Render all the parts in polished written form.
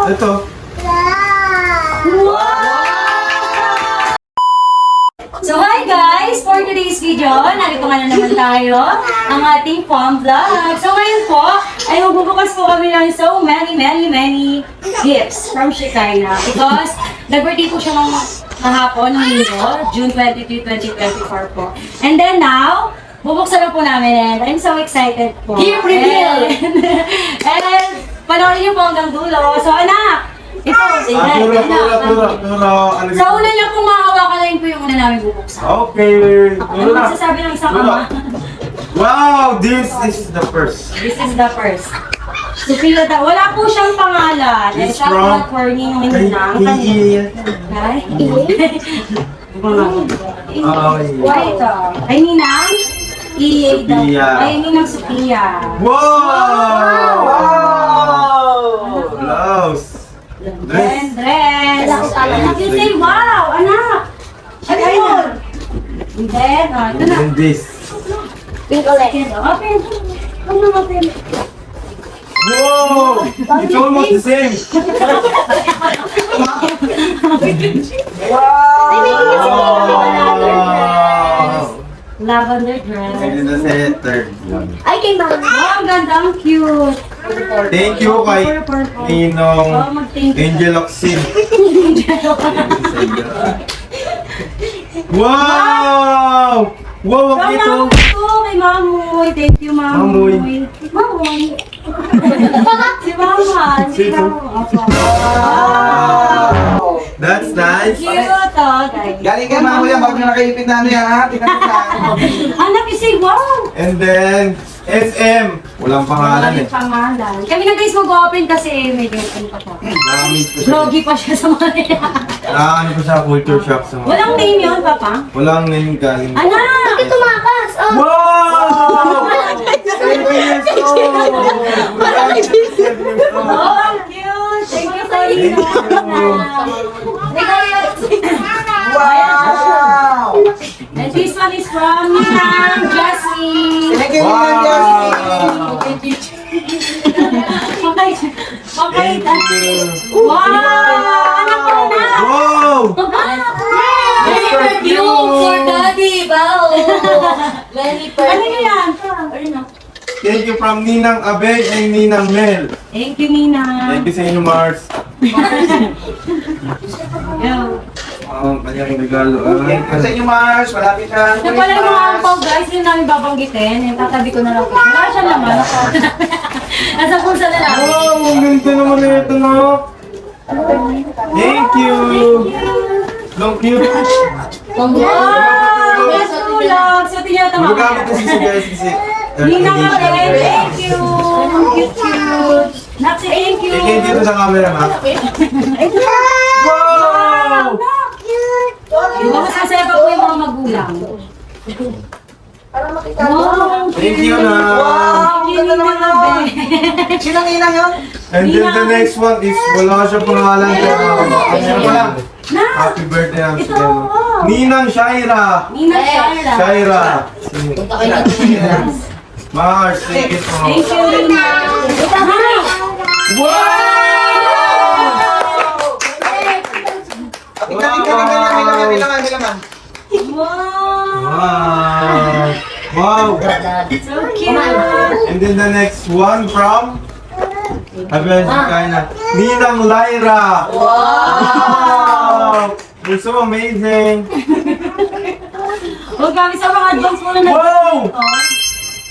Ito. So hi guys! For today's video, narito nga na naman tayo ang ating pom vlog. So ngayon po, ay magbubukas po kami ng so many gifts from Shekinah. Because nag-birthday po siya ng kahapon, ng linggo, June 23, 2024 po. And then now, bubuksan na po namin and I'm so excited po. Gift reveal! And panoorin niyo po hanggang dulo. So anak, ito, Turo. Ano sa una niyo pong mahawakan na yun po yung una namin bubuksan. Okay. Ano Turo na. masasabi ng isang Turo. ama? Wow, this is the first. This is the first. Sophia daw. Wala po siyang pangalan. And It's siya po from- for Ninong Kay Ninang. Iye. Ay? Ay. Ito. Ay Ninang? Iye daw. Sophia. Ay Ninang Sophia. Wow! Blouse. And dress. Okay. You say wow, anak. Ano yun? And then, ito na. And this. Pink ulit. Okay. Ano natin? Wow! It's almost the same. Wow! Lavender dress. And the center. Ay, kay mama. Wow, ang ganda, ang cute. Thank you kay Ninong Oh, mag-thank you. Angel Oxin. Wow! Wow, ang From ito. Mamoy to, kay Mamoy. Thank you, Mamoy. Mamoy. Si Mama. Si Sino? Mama. Wow! That's nice. Cute, oh, guys. Galing kay mama yan, bago na nakaipit na ano yan, ha? Tingnan mo na. Anak, you say wow. And then, SM. Walang pangalan eh. Maraming pangalan. Kami na guys mag-open kasi may girlfriend pa po. Nakamiss ko siya. Groggy pa siya sa mga Ano pa siya, culture shock sa mga. Walang name yun, Papa? Walang name galing. Anak! Bakit tumakas? Oh. Wow! 7 years old! Parang 7 years old. Oh, ang cute! Thank you, Sarina. Wow! And this one is from Ninang Jasmine. Thank you, Wow! Ninang Okay. Okay. Thank you. Wow! Anak ko na! Wow! Very Mr. perfume for daddy. Wow. Very Ano perfume. yan? Thank you from Ninang Abel and Ninang Mel. Thank you, Ninang. Thank you sa inyo, Mars. Yo. Ang kanyang regalo ay... Sa inyo, Mars, malapit ka. Ito pala yung mga ampaw guys, yung namin babanggitin. Yung tatabi ko na lang po. Wala siya naman. Nasa pusa na lang. Wow! Ang ganda naman na ito, no? Thank you! Long cute! Wow! Best tulog! So, tinatama ko Magagamit yan. kasi siya guys kasi... Ninang Abel, thank you! Ang cute! Naksi, thank you! Tingin dito sa camera, ma. Wow! Diba mas masaya pa po yung mga magulang? Para makita mo. Wow! Thank you na! Wow! Thank you, Ninang Abel. Sinang ninang yun? And then the next one is wala siya pangalan pero ano pa lang. Na! Happy birthday ang Ito, sige. oh. Ninang Shaira! Ninang Shaira. Shaira! Punta kayo natin. Mars, thank you so Thank much. you, Ninang. Wow! Tingnan, may laman. Wow! Wow! So cute! And then the next one from Abel Shekinah. Ninang Lyra! Wow! You're so amazing! Huwag kami sa mga advance muna na. Wow!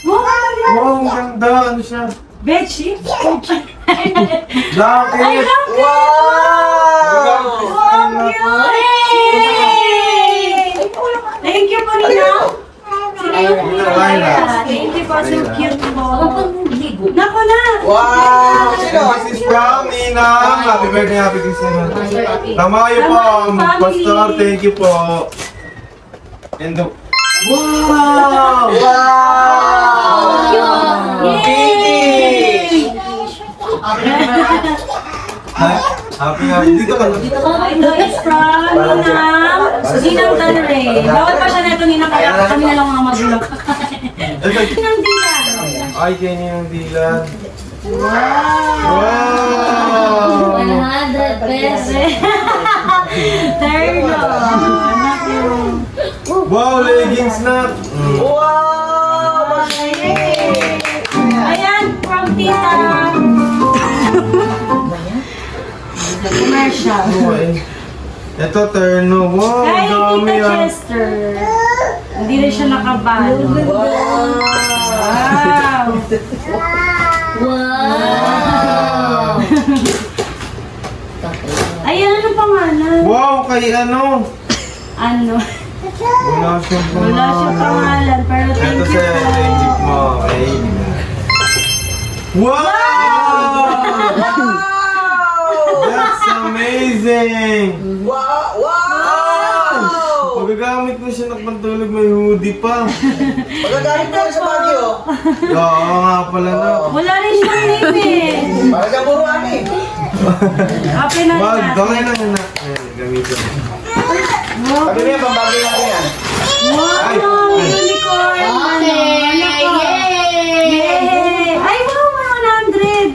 Wow! Wow, ang ganda! Ano siya? Bedsheet? Blanket! Ay, lang! Wow! Wow, cute! Yay! Thank you po, Nina. Lyra. Thank you po, so cute po. Naku na! Wow! Sino? This is from Ninang. Happy birthday, happy Christmas. Tama kayo po, Family. Pastor. Thank you po. And the... Wow! Wow! Yay! Happy dito ka na. Ito is from Ninang Tanre. Bawal pa siya neto Ninang, kaya kami na lang mga magulang. Ninang Dilan. Ay, kaya niyo yung dilan. Wow! Wow! Terno. Anak yung... Wow, leggings na. Wow! Ayan, from Tita. Commercial. Ito, terno. Wow, Kay dami Tita ah. Chester. Hindi na siya nakabalo. Wow. Wow! Ayan, ano pangalan? Wow, kay ano? Ano? Wala siyang pangalan. Wala siyang pangalan, pero thank Ito you sa po. legit mo, okay? Wow! That's amazing! Wow! Wow! Magagamit mo siya ng pantulog, may hoodie pa. Magagamit na sa Baguio. Oo nga pala na. Wala rin siyang name eh. Para sa buruan eh. Happy na Wag, natin. okay lang yun na. Ayan, gamitin mo. Wow! Sabi mo yan, pambagay natin yan. Ay, Wow! ay. Unicorn! Okay! Ano po? Yay! Yay! Ay, wow! May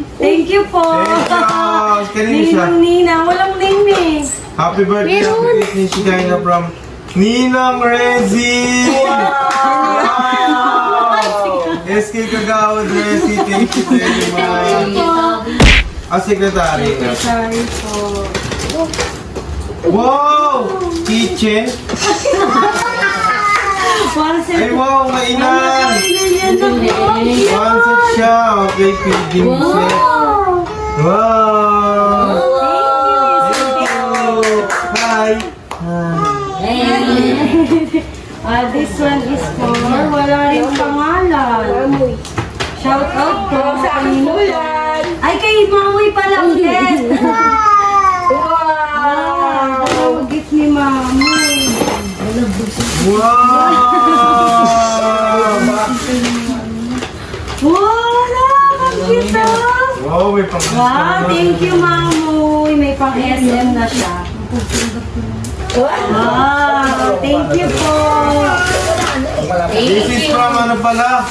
100! Thank you po! Thank you. Kanina siya. Ninang Nina. Walang name eh. Happy birthday, happy Disney Shigayna from Ninang Rezi! Wow! SK Kagawad Rezi, thank you very much. Secretary. Sorry po. Wow! Kitchen? Ay wow, mainan! One set siya. Okay, feeding set. Wow! Hi! This one is for wala rin pangalan. Shout out po sa kanino. Ay, kay Mamoy pala ulit. Wow! Wow! Gift ni Mamoy. Wow! Wala! Ang cute ah! Wow, may pang Wow! Thank you, Mamoy. May pang SM na siya. Wow! Thank you po. This is from ano pala?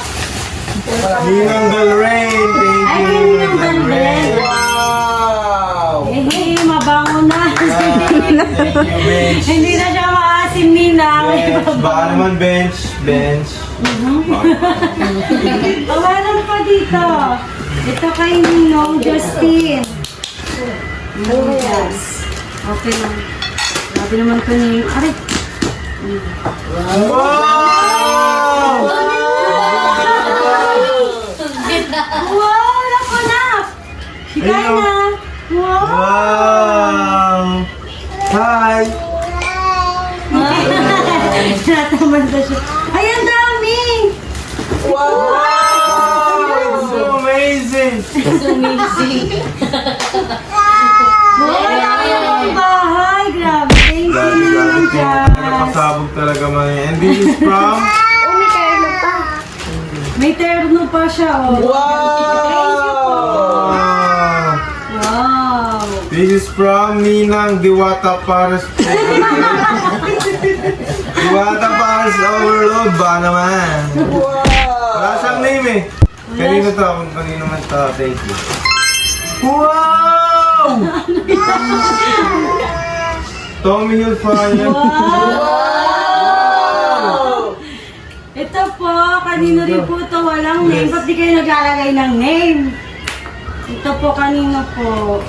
Ninang Galrain. Thank Ay, you, Ninang Ninang Galrain. Wow! Eh, mabango na. Thank you, Bench. Hindi na siya maasim, Nina. Bench. Baka naman bench. Bench. Tawanan pa dito. Ito kay Ninong Justin. Yes. Okay lang. Grabe naman ito ni... Aray! Wow! Wow! Naku na! Hikay Ayun. na! Wow! Wow! Hi! Nataman na siya. Ay, ang dami! Wow! It's so amazing! Wow! Ang bahay! Grabe! Thank you naman dyan. Nakapasabog talaga man yan. And this is from... May terno pa siya, oh. Wow! Wow! This is from Ninang Diwata Paras. Diwata Paras Overload ba naman? Wala siyang name eh. Kanino to? Kung kanino man to. Thank you. Wow! Tommy Hilfiger. Wow! Ito po, kanino rin po ito, walang name. Ba't di kayo naglalagay ng name? Ito po, kanino po.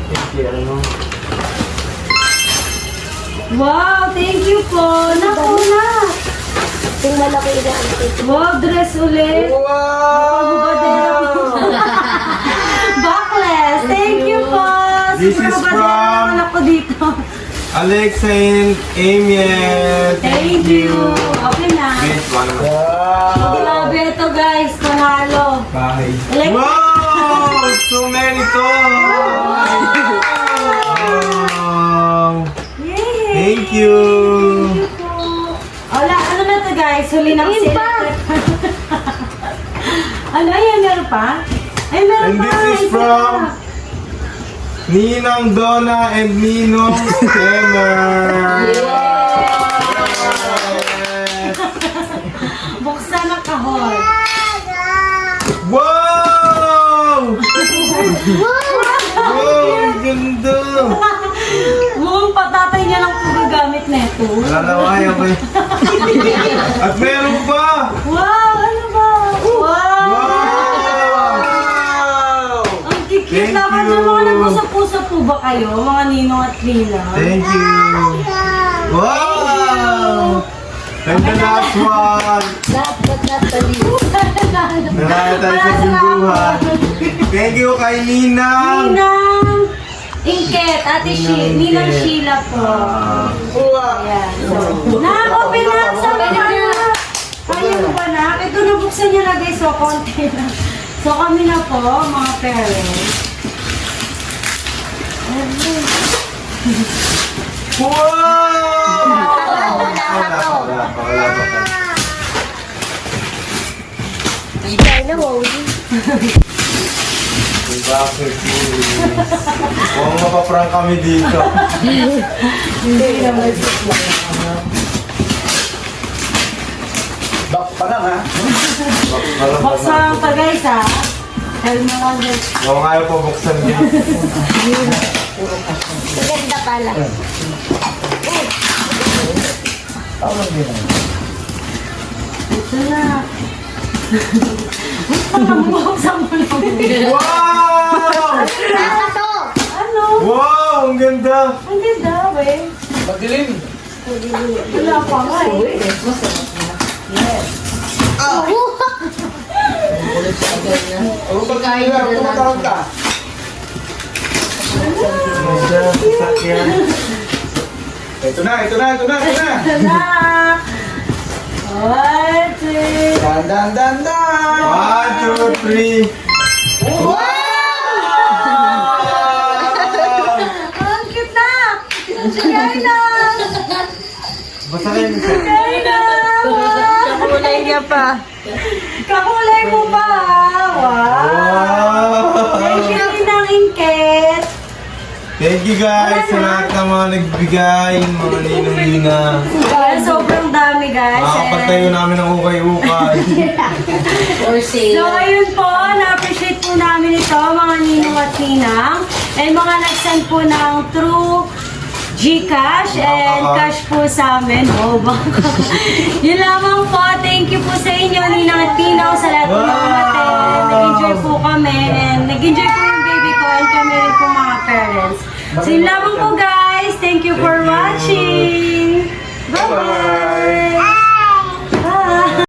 Thank you, ano? Wow, thank you po. Naku na. Yung malaki na. Wow, dress ulit. Wow! Backless. Thank you po. This is Super from- naman ako dito. Alexa and Amiel. Thank you. Okay na. Bench, wala naman. Grabe ito guys, panalo. Bahay. Like- Wow! So many toys! Wow! Yay! Thank you! Thank you po. Wala, ano na to guys? Huli ng Ayun pa. Ano, ayan, meron pa? Ay, meron And pa. this is isa from pa. Ninang Donna and Ninong Emmer. Yes. Buksan ang kahon. Wow! Wow! ganda. Mukhang patatay niya lang po gagamit na ito. Wala na kaya ko eh. At meron pa! Wow! Ano ba? Wow! Wow! Ang cute Thank naman you. ng mga nagpusa-pusa po ba kayo? Mga ninong at nina? Thank you! Wow! And the last one! Last but not the least. Naraya tayo sa bunduhan. Thank you kay Ninang! Ninang Inket, Ate Ninang Sheila po. Ayan. So, na-open na sa kanya. Kaya ba na? Ito nabuksan niya na guys. So, konti na. So, kami na po, mga parents. Wow! Wala pa. Kaya na, Wody. Bakit huwag mapaprank kami dito. Hindi naman. Bak pa lang ha. Buksan pa guys ha. Tell mo lang guys. Huwag nga ayaw pa buksan dito. Maganda pala. Ito na. Buksan mo lang. Wow! Tama to! Ano? Wow! Ang ganda! Ang ganda, we. Madilim. Wala pa nga eh. O, pagkain ka, tumatawag ka. Ganda, sasakyan. Ito na. Ito na. One, two. Dan. 1, 2, 3. Ang cute na. Kaya na. Basta kayo isa. Kaya na. Kulay niya pa. Kakulay mo pa. Wow. Wow! Thank you, Ninang Inket. Thank you guys sa lahat ng mga nagbigay, mga ninong-nina. Well, sobrang dami guys. Makakapagtayo namin ng ukay-ukay. Or So, sale. ayun po, na-appreciate po namin ito, mga ninong at ninang. And mga nag-send po ng through Gcash and cash po sa amin. Oh, baka. Yun lamang po. Thank you po sa inyo, ninang at ninang, sa lahat po ng umaten. Nag-enjoy po kami and nag-enjoy po yung baby ko and kami rin po mga parents. So, yun lamang po guys. Thank you for Thank you. watching. Bye-bye.